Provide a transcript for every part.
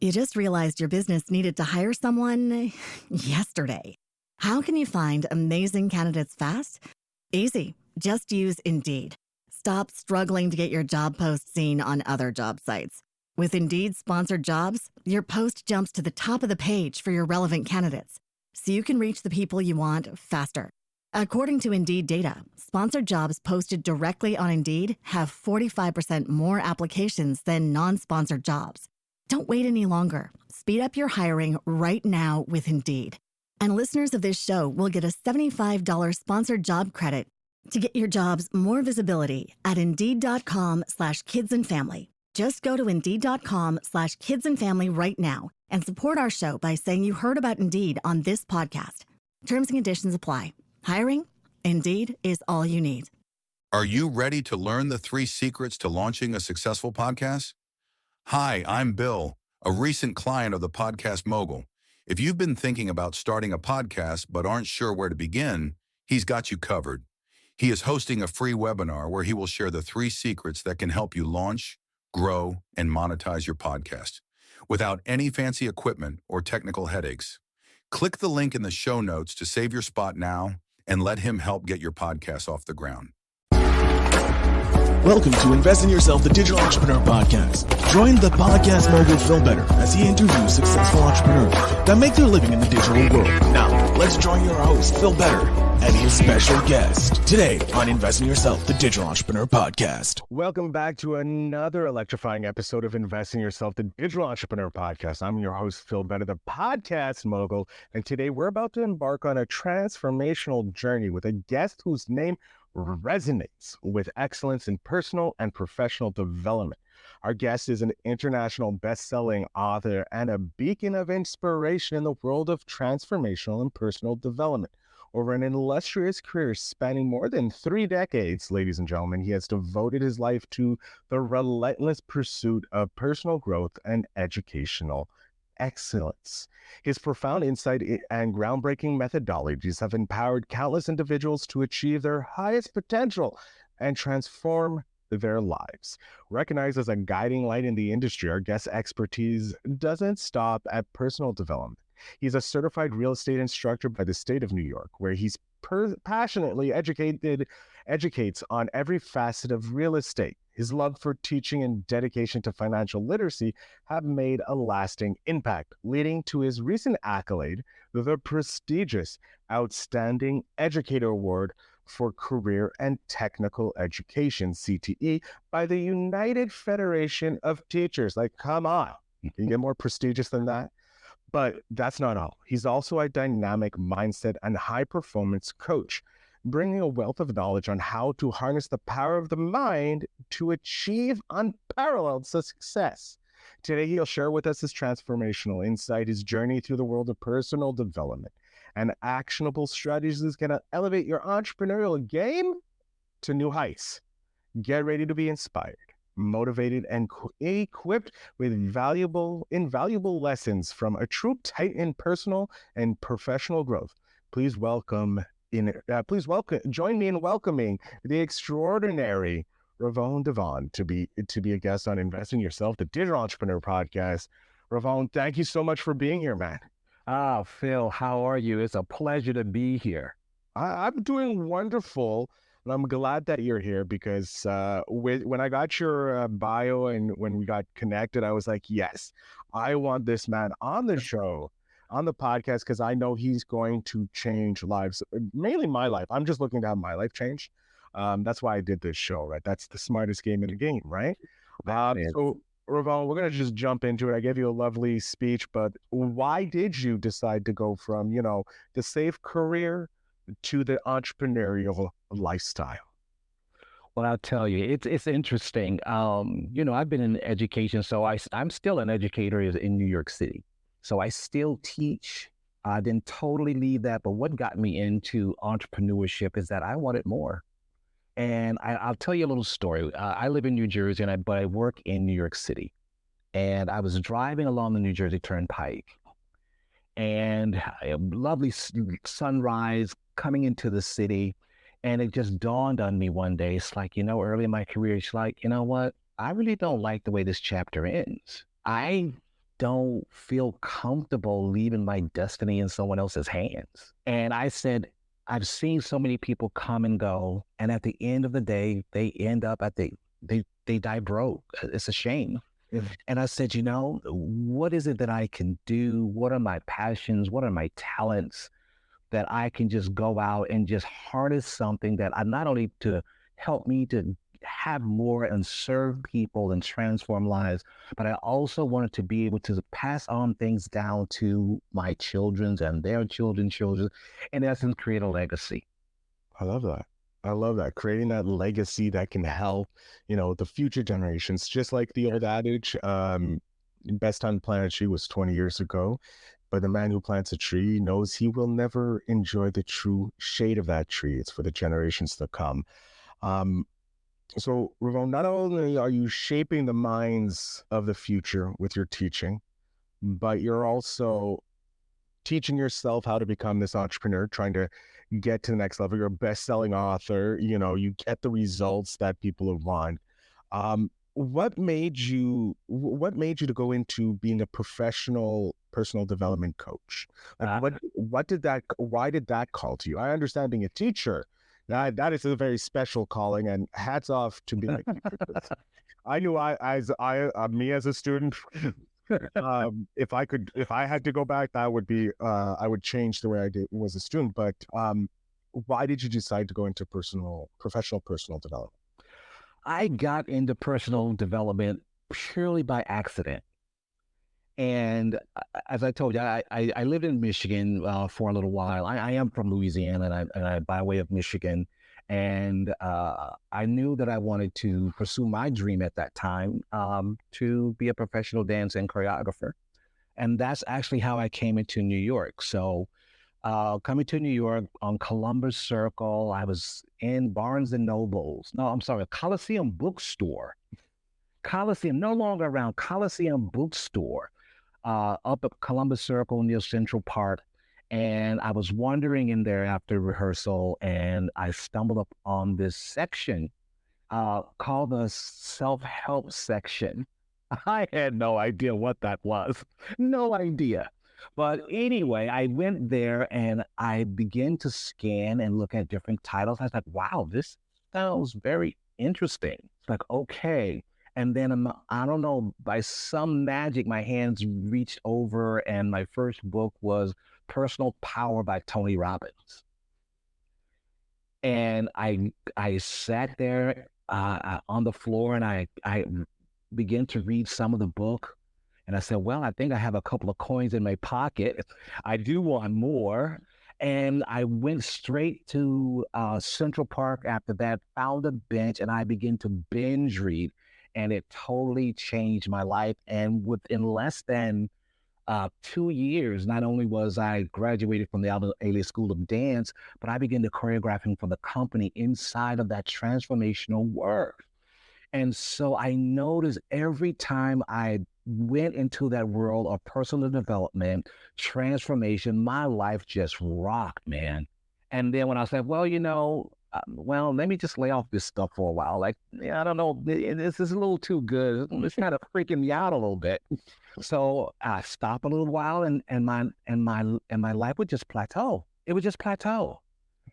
You just realized your business needed to hire someone yesterday. How can you find amazing candidates fast? Easy. Just use Indeed. Stop struggling to get your job post seen on other job sites. With Indeed sponsored jobs, your post jumps to the top of the page for your relevant candidates, so you can reach the people you want faster. According to Indeed data, sponsored jobs posted directly on Indeed have 45% more applications than non-sponsored jobs. Don't wait any longer. Speed up your hiring right now with Indeed. And listeners of this show will get a $75 sponsored job credit to get your jobs more visibility at Indeed.com/kidsandfamily. Just go to Indeed.com/kidsandfamily right now and support our show by saying you heard about Indeed on this podcast. Terms and conditions apply. Hiring? Indeed is all you need. Are you ready to learn the 3 secrets to launching a successful podcast? Hi, I'm Bill, a recent client of the Podcast Mogul. If you've been thinking about starting a podcast but aren't sure where to begin, he's got you covered. He is hosting a free webinar where he will share the 3 secrets that can help you launch, grow, and monetize your podcast without any fancy equipment or technical headaches. Click the link in the show notes to save your spot now and let him help get your podcast off the ground. Welcome to Invest in Yourself, the Digital Entrepreneur Podcast. Join the podcast mogul Phil Better as he interviews successful entrepreneurs that make their living in the digital world. Now, let's join your host, Phil Better, and his special guest today on Invest in Yourself, the Digital Entrepreneur Podcast. Welcome back to another electrifying episode of Invest in Yourself, the Digital Entrepreneur Podcast. I'm your host, Phil Better, the podcast mogul, and today we're about to embark on a transformational journey with a guest whose name resonates with excellence in personal and professional development. Our guest is an international best-selling author and a beacon of inspiration in the world of transformational and personal development. Over an illustrious career spanning more than 3 decades, ladies and gentlemen, he has devoted his life to the relentless pursuit of personal growth and educational excellence. His profound insight and groundbreaking methodologies have empowered countless individuals to achieve their highest potential and transform their lives. Recognized as a guiding light in the industry, our guest's expertise doesn't stop at personal development. He's a certified real estate instructor by the state of New York, where he's passionately educates on every facet of real estate. His love for teaching and dedication to financial literacy have made a lasting impact, leading to his recent accolade, the prestigious Outstanding Educator Award for Career and Technical Education, CTE, by the United Federation of Teachers. Like, come on, can you get more prestigious than that? But that's not all. He's also a dynamic mindset and high-performance coach, bringing a wealth of knowledge on how to harness the power of the mind to achieve unparalleled success. Today, he'll share with us his transformational insight, his journey through the world of personal development, and actionable strategies that's going to elevate your entrepreneurial game to new heights. Get ready to be inspired, motivated, and equipped with invaluable lessons from a true titan in personal and professional growth. Please join me in welcoming the extraordinary Ravon Devaughn to be a guest on Invest in Yourself, the Digital Entrepreneur Podcast. Ravon, thank you so much for being here, man. Phil, how are you? It's a pleasure to be here. I'm doing wonderful. And I'm glad that you're here because when I got your bio and when we got connected, I was like, yes, I want this man on the show, on the podcast, because I know he's going to change lives, mainly my life. I'm just looking to have my life change. That's why I did this show, right? That's the smartest game in the game, right? So, Ravon, we're going to just jump into it. I gave you a lovely speech, but why did you decide to go from, the safe career to the entrepreneurial lifestyle? Well, I'll tell you, it's interesting. I've been in education, so I'm still an educator in New York City. So I still teach. I didn't totally leave that, but what got me into entrepreneurship is that I wanted more. And I'll tell you a little story. I live in New Jersey, but I work in New York City. And I was driving along the New Jersey Turnpike, and a lovely sunrise coming into the city. And it just dawned on me one day. It's like, early in my career, it's like, you know what? I really don't like the way this chapter ends. I don't feel comfortable leaving my destiny in someone else's hands. And I said, I've seen so many people come and go, and at the end of the day, they end up they die broke. It's a shame. Yeah. And I said, what is it that I can do? What are my passions? What are my talents that I can just go out and just harness something that I not only to help me to have more and serve people and transform lives, but I also wanted to be able to pass on things down to my children's and their children's children, in essence, create a legacy. I love that. I love that. Creating that legacy that can help, the future generations. Just like the old adage, best time to plant a tree was 20 years ago, but the man who plants a tree knows he will never enjoy the true shade of that tree. It's for the generations to come. So, Ravon, not only are you shaping the minds of the future with your teaching, but you're also teaching yourself how to become this entrepreneur, trying to get to the next level. You're a best-selling author. You get the results that people want. What made you to go into being a professional personal development coach? Like, why did that call to you? I understand being a teacher. That is a very special calling, and hats off to being a teacher. I knew me as a student, if I had to go back, that would be, I would change the way I was a student. But why did you decide to go into professional personal development? I got into personal development purely by accident. And as I told you, I lived in Michigan for a little while. I am from Louisiana, and I by way of Michigan. And I knew that I wanted to pursue my dream at that time, to be a professional dance and choreographer. And that's actually how I came into New York. So coming to New York on Columbus Circle, I was in Barnes and Nobles. No, I'm sorry, Coliseum Bookstore. Coliseum, no longer around, Coliseum Bookstore, up at Columbus Circle near Central Park. And I was wandering in there after rehearsal, and I stumbled up on this section called the self-help section. I had no idea what that was. No idea. But anyway, I went there and I began to scan and look at different titles. I thought, wow, this sounds very interesting. It's like, okay. And then I don't know, by some magic, my hands reached over, and my first book was Personal Power by Tony Robbins. And I sat there on the floor, and I began to read some of the book. And I said, well, I think I have a couple of coins in my pocket. I do want more. And I went straight to Central Park after that, found a bench, and I began to binge read. And it totally changed my life. And within less than 2 years, not only was I graduated from the Allen School of Dance, but I began to choreographing for the company inside of that transformational work. And so I noticed every time I went into that world of personal development, transformation, my life just rocked, man. And then when I said, well, let me just lay off this stuff for a while. Like, I don't know, this is a little too good. It's kind of freaking me out a little bit. So I stopped a little while, and my life would just plateau. It would just plateau.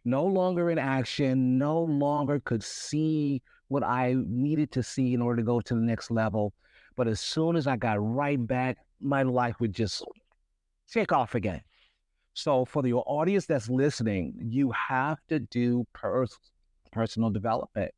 No longer in action, no longer could see what I needed to see in order to go to the next level. But as soon as I got right back, my life would just take off again. So for the audience that's listening, you have to do personal development.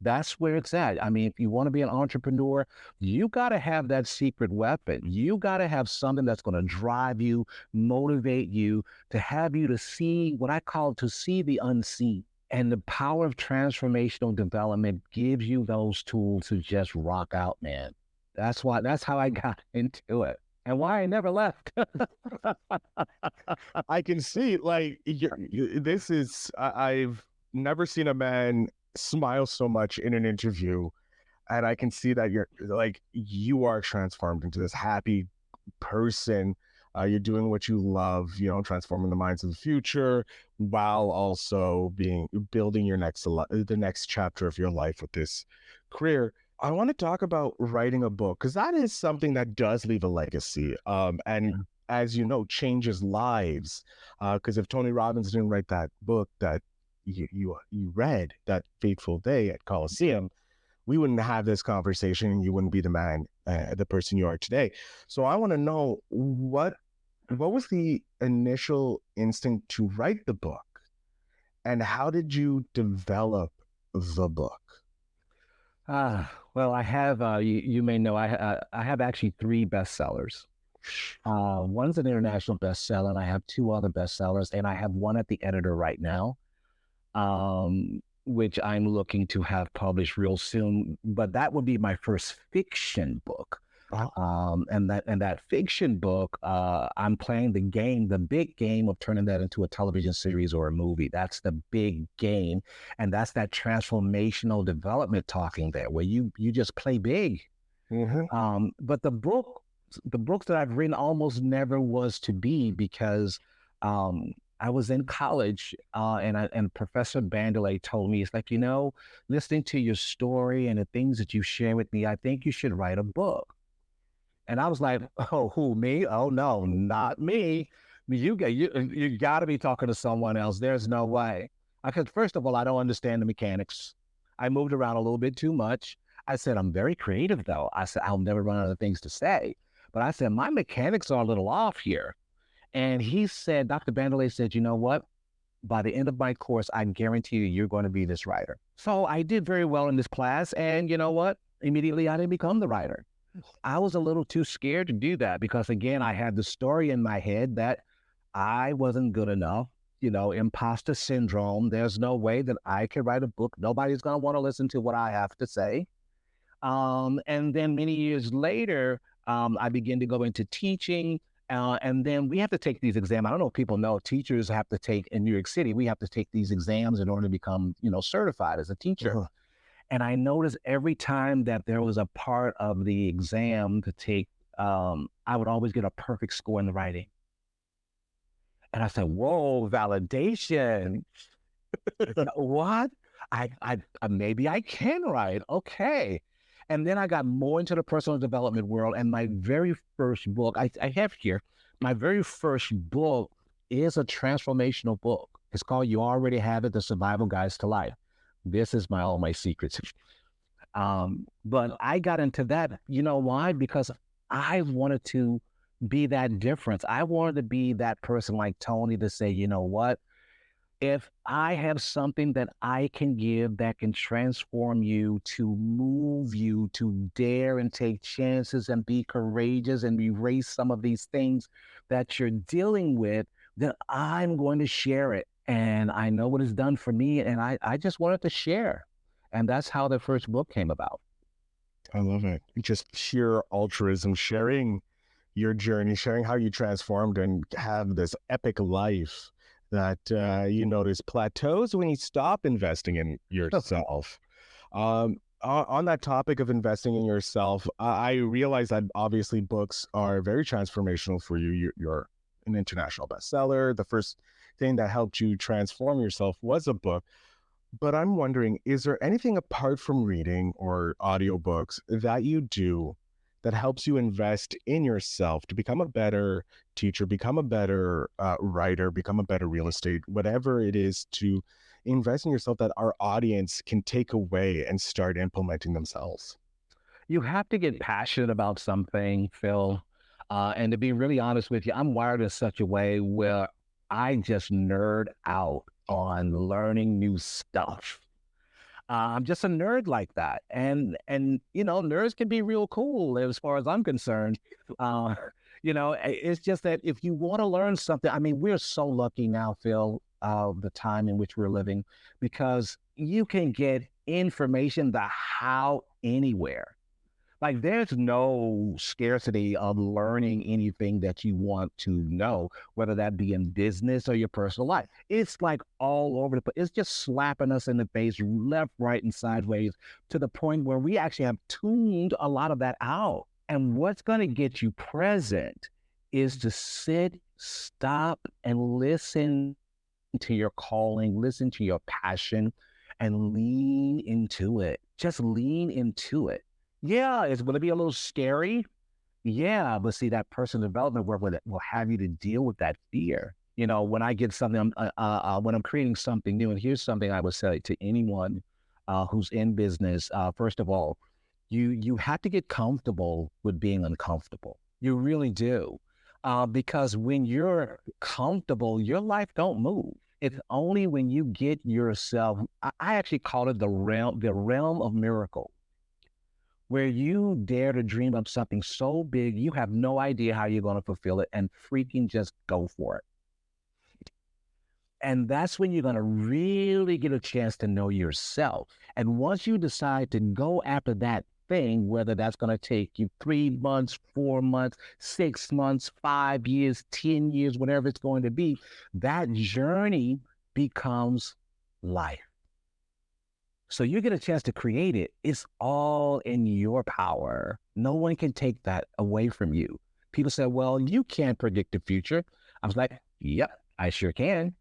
That's where it's at. I mean, if you want to be an entrepreneur, you got to have that secret weapon. You got to have something that's going to drive you, motivate you, to have you to see what I call to see the unseen. And the power of transformational development gives you those tools to just rock out, man. That's how I got into it. And why I never left. I can see, like, I've never seen a man smile so much in an interview. And I can see that you are transformed into this happy person. You're doing what you love, transforming the minds of the future, while also building the next chapter of your life with this career. I want to talk about writing a book because that is something that does leave a legacy. And as you know, changes lives. Because if Tony Robbins didn't write that book that you read that fateful day at Coliseum, we wouldn't have this conversation, and you wouldn't be the man, the person you are today. So I want to know what was the initial instinct to write the book, and how did you develop the book? Well, I have, you may know, I have actually three bestsellers. One's an international bestseller, and I have two other bestsellers, and I have one at the editor right now, which I'm looking to have published real soon. But that would be my first fiction book. And that fiction book, I'm playing the big game of turning that into a television series or a movie. That's the big game, and that's that transformational development talking there, where you just play big. But the books that I've written almost never was to be, because I was in college, and Professor Bandelay told me, it's like, listening to your story and the things that you share with me, I think you should write a book. And I was like, oh, who, me? Oh, no, not me. You got to be talking to someone else. There's no way. Because first of all, I don't understand the mechanics. I moved around a little bit too much. I said, I'm very creative, though. I said, I'll never run out of things to say. But I said, my mechanics are a little off here. And he said, Dr. Bandelay said, you know what? By the end of my course, I guarantee you're going to be this writer. So I did very well in this class. And you know what? Immediately, I didn't become the writer. I was a little too scared to do that because, again, I had the story in my head that I wasn't good enough, imposter syndrome. There's no way that I could write a book. Nobody's going to want to listen to what I have to say. And then many years later, I began to go into teaching. And then we have to take these exams. I don't know if people know, teachers have to take, in New York City, we have to take these exams in order to become, certified as a teacher. And I noticed every time that there was a part of the exam to take, I would always get a perfect score in the writing. And I said, whoa, validation. What? I maybe I can write. Okay. And then I got more into the personal development world. And my very first book, I have here, my very first book is a transformational book. It's called You Already Have It, The Survival Guides to Life. This is all my secrets. But I got into that. You know why? Because I wanted to be that difference. I wanted to be that person like Tony to say, you know what? If I have something that I can give that can transform you, to move you, to dare and take chances and be courageous and erase some of these things that you're dealing with, then I'm going to share it. And I know what it's done for me, and I just wanted to share. And that's how the first book came about. I love it. Just sheer altruism, sharing your journey, sharing how you transformed and have this epic life that, there's plateaus when you stop investing in yourself. On that topic of investing in yourself, I realize that obviously books are very transformational for you. You're an international bestseller. The first thing that helped you transform yourself was a book. But I'm wondering, is there anything apart from reading or audiobooks that you do that helps you invest in yourself to become a better teacher, become a better writer, become a better real estate, whatever it is, to invest in yourself that our audience can take away and start implementing themselves? You have to get passionate about something, Phil. And to be really honest with you, I'm wired in such a way where I just nerd out on learning new stuff. I'm just a nerd like that. And nerds can be real cool as far as I'm concerned. It's just that if you want to learn something, I mean, we're so lucky now, Phil, the time in which we're living, because you can get information, the how, anywhere. Like, there's no scarcity of learning anything that you want to know, whether that be in business or your personal life. It's like all over the place. It's just slapping us in the face, left, right, and sideways, to the point where we actually have tuned a lot of that out. And what's going to get you present is to sit, stop, and listen to your calling, listen to your passion, and lean into it. Just lean into it. Yeah, it's going to be a little scary. Yeah, but see, that personal development work will have you to deal with that fear. When I get something, when I'm creating something new, and here's something I would say to anyone who's in business. First of all, you have to get comfortable with being uncomfortable. You really do, because when you're comfortable, your life don't move. It's only when you get yourself. I actually call it the realm of miracle, where you dare to dream up something so big, you have no idea how you're going to fulfill it and freaking just go for it. And that's when you're going to really get a chance to know yourself. And once you decide to go after that thing, whether that's going to take you 3 months, 4 months, 6 months, 5 years, 10 years, whatever it's going to be, that journey becomes life. So you get a chance to create it. It's all in your power. No one can take that away from you. People say, well, you can't predict the future. I was like, yep, I sure can.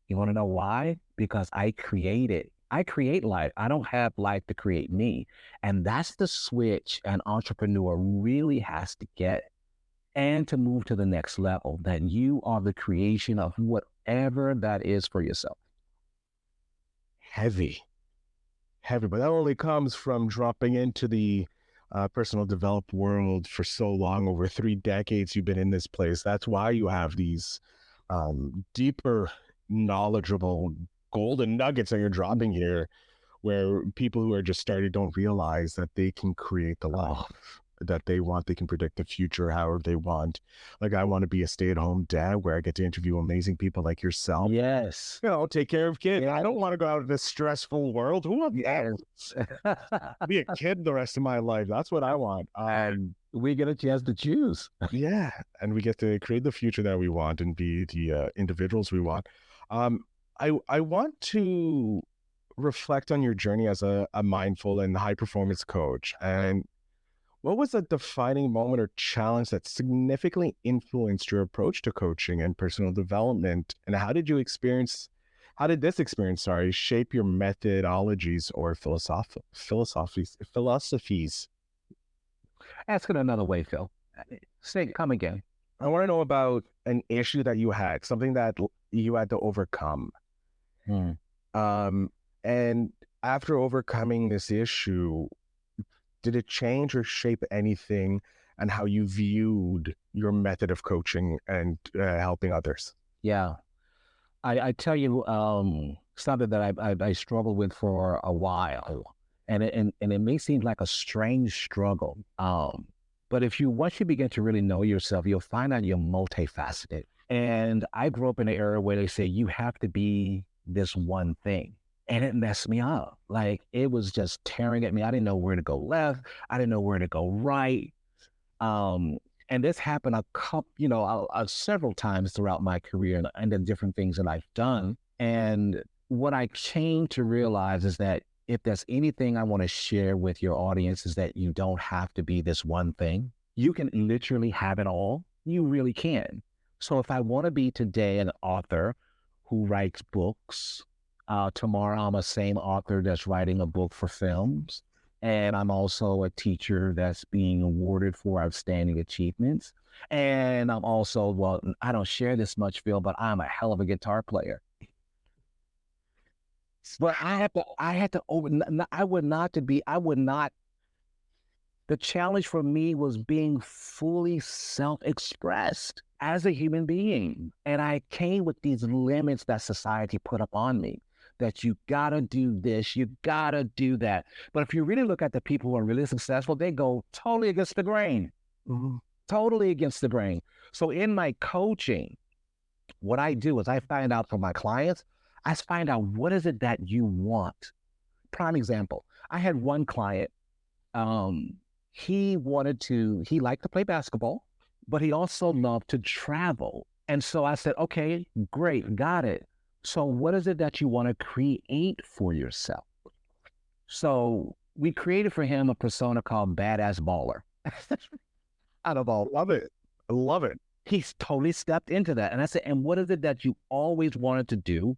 You want to know why? Because I create it. I create life. I don't have life to create me. And that's the switch an entrepreneur really has to get, and to move to the next level, that you are the creation of whatever that is for yourself. Heavy, but that only comes from dropping into the personal developed world for so long. Over 3 decades you've been in this place. That's why you have these deeper, knowledgeable golden nuggets that you're dropping here, where people who are just started don't realize that they can create the life that they want. They can predict the future however they want. Like, I want to be a stay-at-home dad where I get to interview amazing people like yourself. Yes. Take care of kids. I don't want to go out in this stressful world. Who wants be a kid the rest of my life? That's what I want. And we get a chance to choose. Yeah, and we get to create the future that we want and be the individuals we want. I want to reflect on your journey as a mindful and high performance coach. And what was a defining moment or challenge that significantly influenced your approach to coaching and personal development? And how did this experience, shape your methodologies or philosophies? Ask it another way, Phil. Come again. I want to know about an issue that you had, something that you had to overcome. And after overcoming this issue, did it change or shape anything and how you viewed your method of coaching and helping others? Yeah. I tell you something that I struggled with for a while, and it may seem like a strange struggle. But once you begin to really know yourself, you'll find out you're multifaceted. And I grew up in an era where they say you have to be this one thing. And it messed me up. Like, it was just tearing at me. I didn't know where to go left. I didn't know where to go right. And this happened several times throughout my career and the different things that I've done. And what I came to realize is that if there's anything I want to share with your audience, is that you don't have to be this one thing. You can literally have it all. You really can. So if I want to be today an author who writes books, tomorrow I'm a same author that's writing a book for films. And I'm also a teacher that's being awarded for outstanding achievements. And I'm also, well, I don't share this much, Phil, but I'm a hell of a guitar player. But the challenge for me was being fully self-expressed as a human being. And I came with these limits that society put up on me, that you gotta do this, you gotta do that. But if you really look at the people who are really successful, they go totally against the grain, totally against the grain. So in my coaching, what I do is I find out from my clients, I find out what is it that you want. Prime example, I had one client, he liked to play basketball, but he also loved to travel. And so I said, okay, great, got it. So what is it that you want to create for yourself? So we created for him a persona called Badass Baller. Out of all. Love it. I love it. He's totally stepped into that. And I said, and what is it that you always wanted to do,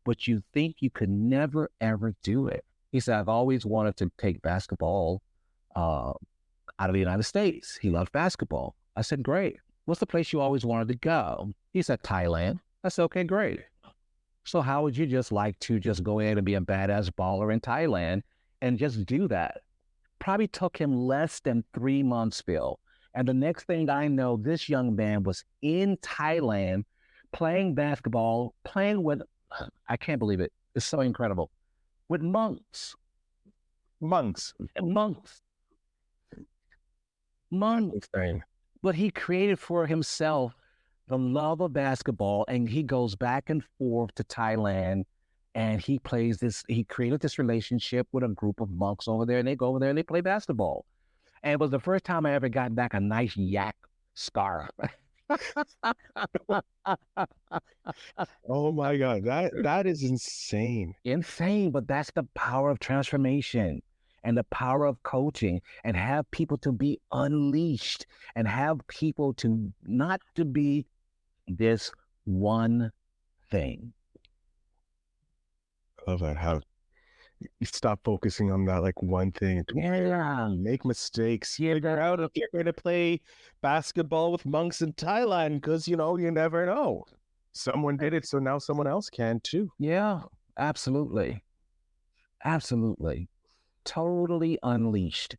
but you think you could never, ever do it? He said, I've always wanted to take basketball out of the United States. He loved basketball. I said, great. What's the place you always wanted to go? He said, Thailand. I said, okay, great. So how would you just like to just go ahead and be a badass baller in Thailand and just do that? Probably took him less than 3 months, Phil. And the next thing I know, this young man was in Thailand playing basketball, playing with, I can't believe it. It's so incredible. With monks. Monks. Monks. Monks. Insane. But he created for himself the love of basketball, and he goes back and forth to Thailand, and he created this relationship with a group of monks over there, and they go over there and they play basketball. And it was the first time I ever got back a nice yak scar. Oh my God, that is insane. Insane, but that's the power of transformation and the power of coaching, and have people to be unleashed and have people to not to be this one thing. I love that, how you stop focusing on that like one thing. Yeah. Make mistakes. Yeah, Figure out if you're going to play basketball with monks in Thailand, because, you never know. Someone did it, so now someone else can too. Yeah, absolutely. Absolutely. Totally unleashed.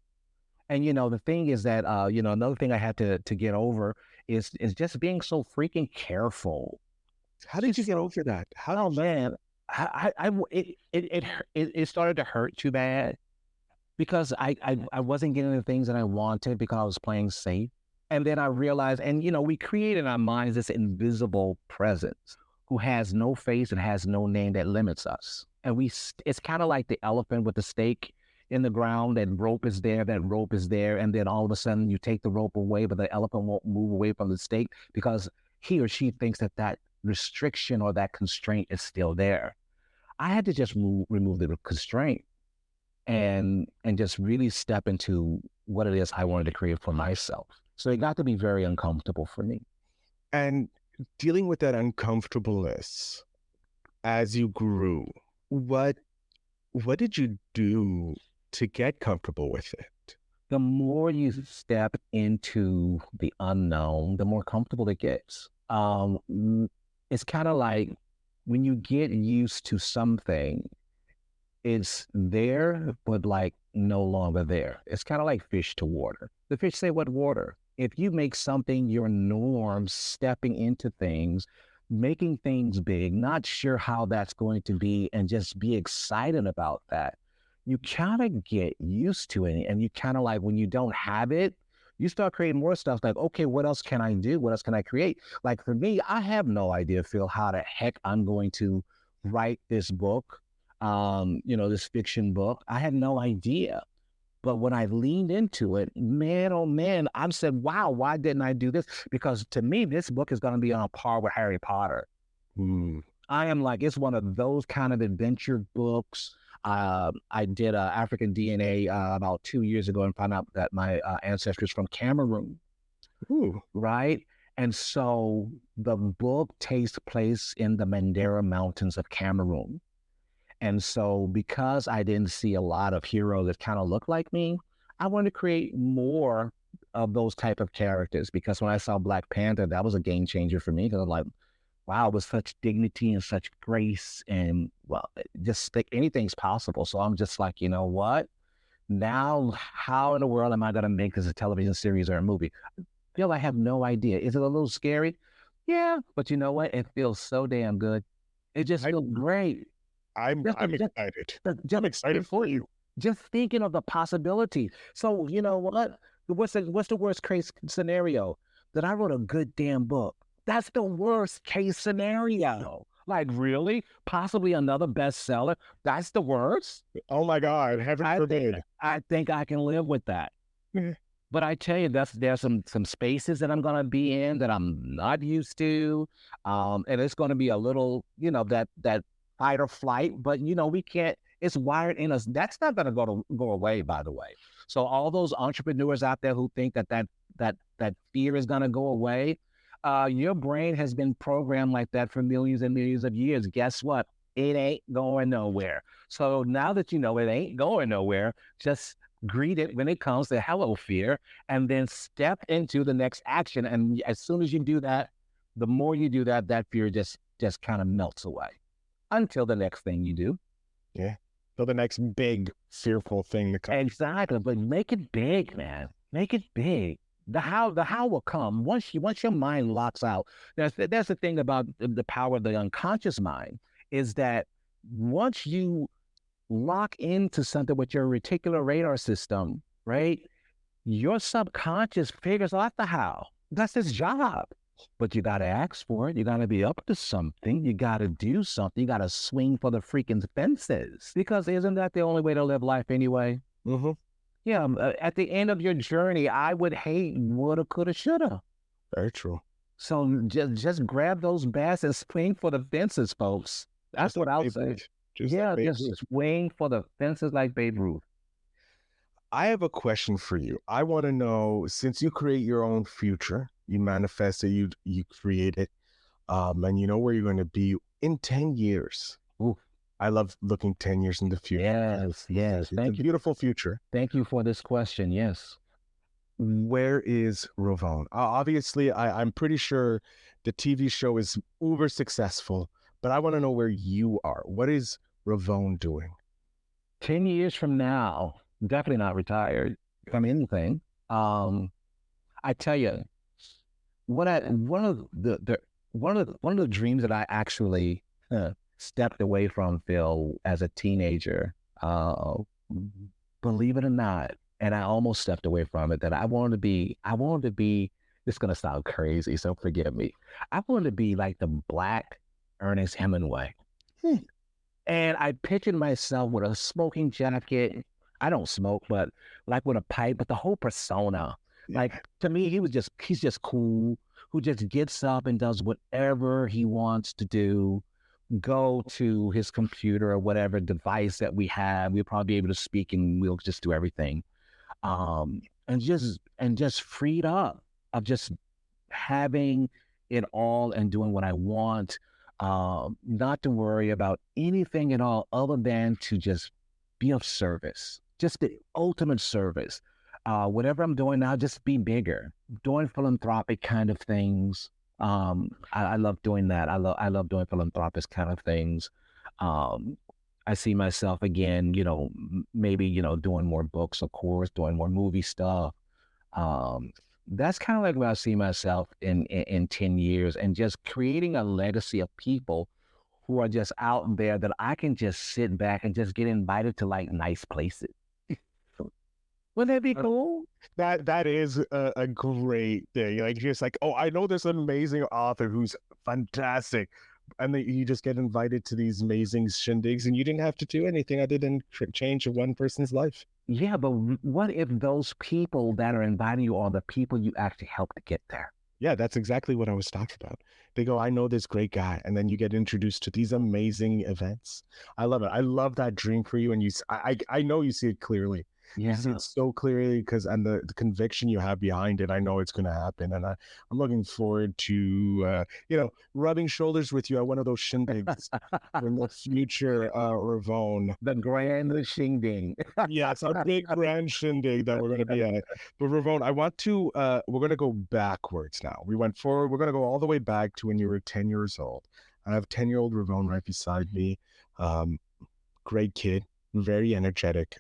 And, the thing is that, another thing I had to get over is just being so freaking careful. How did you get over that? Oh, man. It started to hurt too bad because I wasn't getting the things that I wanted because I was playing safe. And then I realized, and we create in our minds this invisible presence who has no face and has no name that limits us. And it's kind of like the elephant with the stake in the ground, that rope is there, and then all of a sudden you take the rope away, but the elephant won't move away from the stake because he or she thinks that restriction or that constraint is still there. I had to just remove the constraint and just really step into what it is I wanted to create for myself. So it got to be very uncomfortable for me. And dealing with that uncomfortableness as you grew, what did you do to get comfortable with it? The more you step into the unknown, the more comfortable it gets. It's kind of like when you get used to something, it's there, but like no longer there. It's kind of like fish to water. The fish say, what water? If you make something your norm, stepping into things, making things big, not sure how that's going to be, and just be excited about that, you kind of get used to it. And you kind of like, when you don't have it, you start creating more stuff like, okay, what else can I do? What else can I create? Like for me, I have no idea, Phil, how the heck I'm going to write this book, this fiction book. I had no idea. But when I leaned into it, man, oh man, I said, wow, why didn't I do this? Because to me, this book is going to be on par with Harry Potter. I am like, it's one of those kind of adventure books. I did African DNA about 2 years ago and found out that my ancestry is from Cameroon. Ooh. Right? And so the book takes place in the Mandara Mountains of Cameroon. And so because I didn't see a lot of heroes that kind of look like me, I wanted to create more of those type of characters, because when I saw Black Panther, that was a game changer for me, because I'm like, wow, with such dignity and such grace, and well, just like anything's possible. So I'm just like, you know what? Now, how in the world am I going to make this a television series or a movie? Phil, I have no idea. Is it a little scary? Yeah, but you know what? It feels so damn good. It just feels great. I'm excited. I'm excited for you. Just thinking of the possibility. So you know what? What's the worst case scenario? That I wrote a good damn book. That's the worst case scenario. Like, really? Possibly another bestseller? That's the worst? Oh my God, heaven forbid. I think I can live with that. But I tell you, there's some spaces that I'm going to be in that I'm not used to. And it's going to be a little, that fight or flight, but we can't, it's wired in us. That's not going to go away, by the way. So all those entrepreneurs out there who think that fear is going to go away, your brain has been programmed like that for millions and millions of years. Guess what? It ain't going nowhere. So now that you know it ain't going nowhere, just greet it when it comes to hello fear, and then step into the next action. And as soon as you do that, the more you do that, that fear just kind of melts away until the next thing you do. Yeah. So the next big fearful thing to come. Exactly. But make it big, man. Make it big. The how will come once your mind locks out. That's the thing about the power of the unconscious mind, is that once you lock into something with your reticular radar system, right? Your subconscious figures out the how. That's its job. But you got to ask for it. You got to be up to something. You got to do something. You got to swing for the freaking fences. Because isn't that the only way to live life anyway? Mm-hmm. Yeah. At the end of your journey, I would hate woulda, coulda, shoulda. Very true. So just grab those bats and swing for the fences, folks. That's what I'll say. Just swing for the fences like Babe Ruth. I have a question for you. I want to know, since you create your own future, you manifest it, you create it, and you know where you're going to be in 10 years. Ooh. I love looking 10 years in the future. Yes. Thank you. Beautiful future. Thank you for this question. Yes. Where is Ravon? Obviously, I'm pretty sure the TV show is uber successful, but I want to know where you are. What is Ravon doing? 10 years from now, definitely not retired from anything. I tell you, one of the dreams that I actually stepped away from, Phil, as a teenager, believe it or not, and I almost stepped away from it, that I wanted to be, this is going to sound crazy, so forgive me. I wanted to be like the Black Ernest Hemingway. And I pictured myself with a smoking jacket. I don't smoke, but like with a pipe, but the whole persona. Yeah. Like, to me, he's just cool, who just gets up and does whatever he wants to do, go to his computer or whatever device that we have. We'll probably be able to speak and we'll just do everything. And just freed up of just having it all and doing what I want. Not to worry about anything at all other than to just be of service, just the ultimate service. Whatever I'm doing now, just be bigger, doing philanthropic kind of things. I love doing that. I love doing philanthropic kind of things. I see myself again, maybe, doing more books, of course, doing more movie stuff. That's kind of like where I see myself in 10 years, and just creating a legacy of people who are just out there that I can just sit back and just get invited to like nice places. Wouldn't that be cool? That is a great thing. Like, just like, oh, I know this amazing author who's fantastic, and then you just get invited to these amazing shindigs, and you didn't have to do anything other than change one person's life. Yeah, but what if those people that are inviting you are the people you actually help to get there? Yeah, that's exactly what I was talking about. They go, I know this great guy, and then you get introduced to these amazing events. I love it. I love that dream for you, and I know you see it clearly. Yeah. You see it so clearly and the conviction you have behind it. I know it's going to happen, and I'm looking forward to rubbing shoulders with you at one of those shindigs in the future, Ravon. The grand shindig. Yeah, it's a big grand shindig that we're going to be at. But Ravon, I want to. We're going to go backwards now. We went forward. We're going to go all the way back to when you were 10 years old. I have 10-year-old Ravon right beside me. Great kid, very energetic.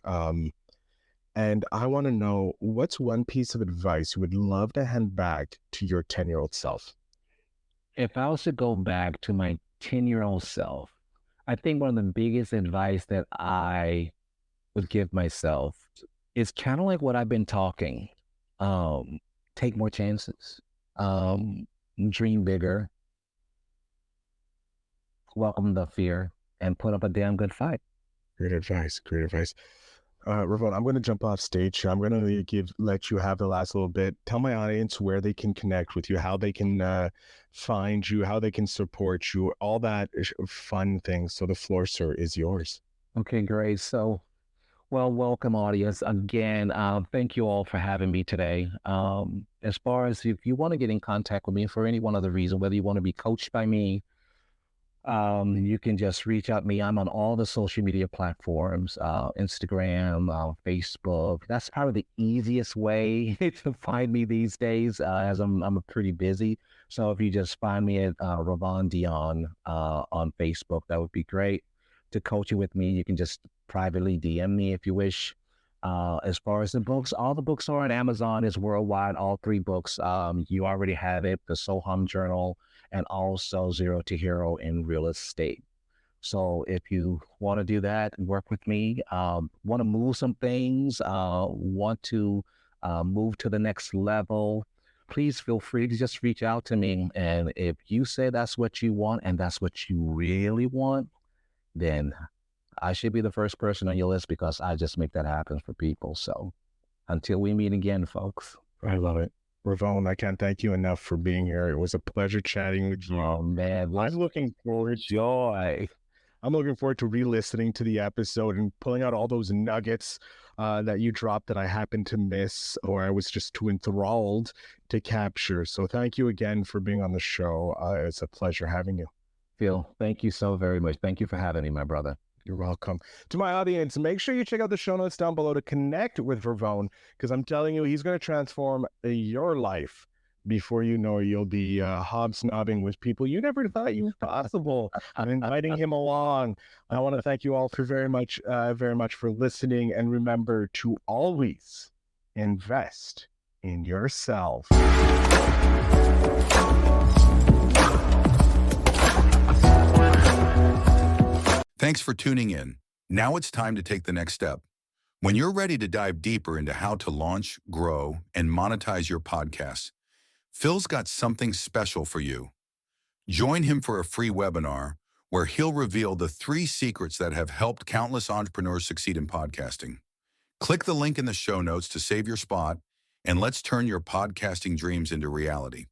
And I want to know, what's one piece of advice you would love to hand back to your 10-year-old self? If I was to go back to my 10-year-old self, I think one of the biggest advice that I would give myself is kind of like what I've been talking. Take more chances. Dream bigger. Welcome the fear, and put up a damn good fight. Great advice. Great advice. Ravon, I'm going to jump off stage here. I'm going to let you have the last little bit. Tell my audience where they can connect with you, how they can find you, how they can support you, all that fun things. So the floor, sir, is yours. Okay, great. So, well, welcome, audience. Again, thank you all for having me today. As far as if you want to get in contact with me for any one other reason, whether you want to be coached by me, You can just reach out to me. I'm on all the social media platforms, Instagram, Facebook. That's probably the easiest way to find me these days, as I'm pretty busy. So if you just find me at Ravon Devaughn on Facebook, that would be great. To coach you with me, you can just privately DM me if you wish. As far as the books, all the books are on Amazon. It's worldwide. All three books. You already have it. The Soham Journal and also Zero to Hero in Real Estate. So if you want to do that and work with me, want to move some things, want to move to the next level, please feel free to just reach out to me. And if you say that's what you want and that's what you really want, then I should be the first person on your list because I just make that happen for people. So until we meet again, folks. I love it. Ravon, I can't thank you enough for being here. It was a pleasure chatting with you. Oh, man. I'm looking forward Joy. I'm looking forward to re-listening to the episode and pulling out all those nuggets that you dropped that I happened to miss or I was just too enthralled to capture. So thank you again for being on the show. It's a pleasure having you. Phil, thank you so very much. Thank you for having me, my brother. You're welcome. To my audience, make sure you check out the show notes down below to connect with Ravon, because I'm telling you, he's going to transform your life. Before you know it, you'll be hobsnobbing with people you never thought you were possible and inviting him along. I want to thank you all for very much for listening. And remember to always invest in yourself. Thanks for tuning in. Now it's time to take the next step. When you're ready to dive deeper into how to launch, grow, and monetize your podcast, Phil's got something special for you. Join him for a free webinar where he'll reveal the 3 secrets that have helped countless entrepreneurs succeed in podcasting. Click the link in the show notes to save your spot, and let's turn your podcasting dreams into reality.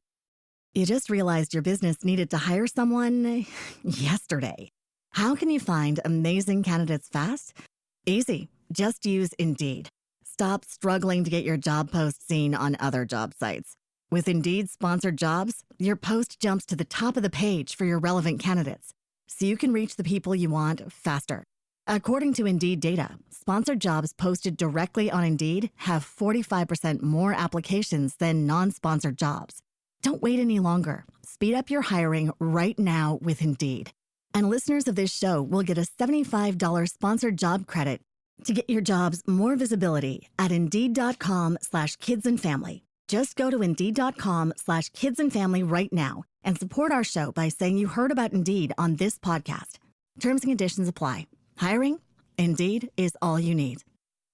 You just realized your business needed to hire someone yesterday. How can you find amazing candidates fast? Easy. Just use Indeed. Stop struggling to get your job post seen on other job sites. With Indeed sponsored jobs, your post jumps to the top of the page for your relevant candidates, so you can reach the people you want faster. According to Indeed data, sponsored jobs posted directly on Indeed have 45% more applications than non-sponsored jobs. Don't wait any longer. Speed up your hiring right now with Indeed. And listeners of this show will get a $75 sponsored job credit to get your jobs more visibility at Indeed.com/kidsandfamily. Just go to Indeed.com/kidsandfamily right now and support our show by saying you heard about Indeed on this podcast. Terms and conditions apply. Hiring? Indeed is all you need.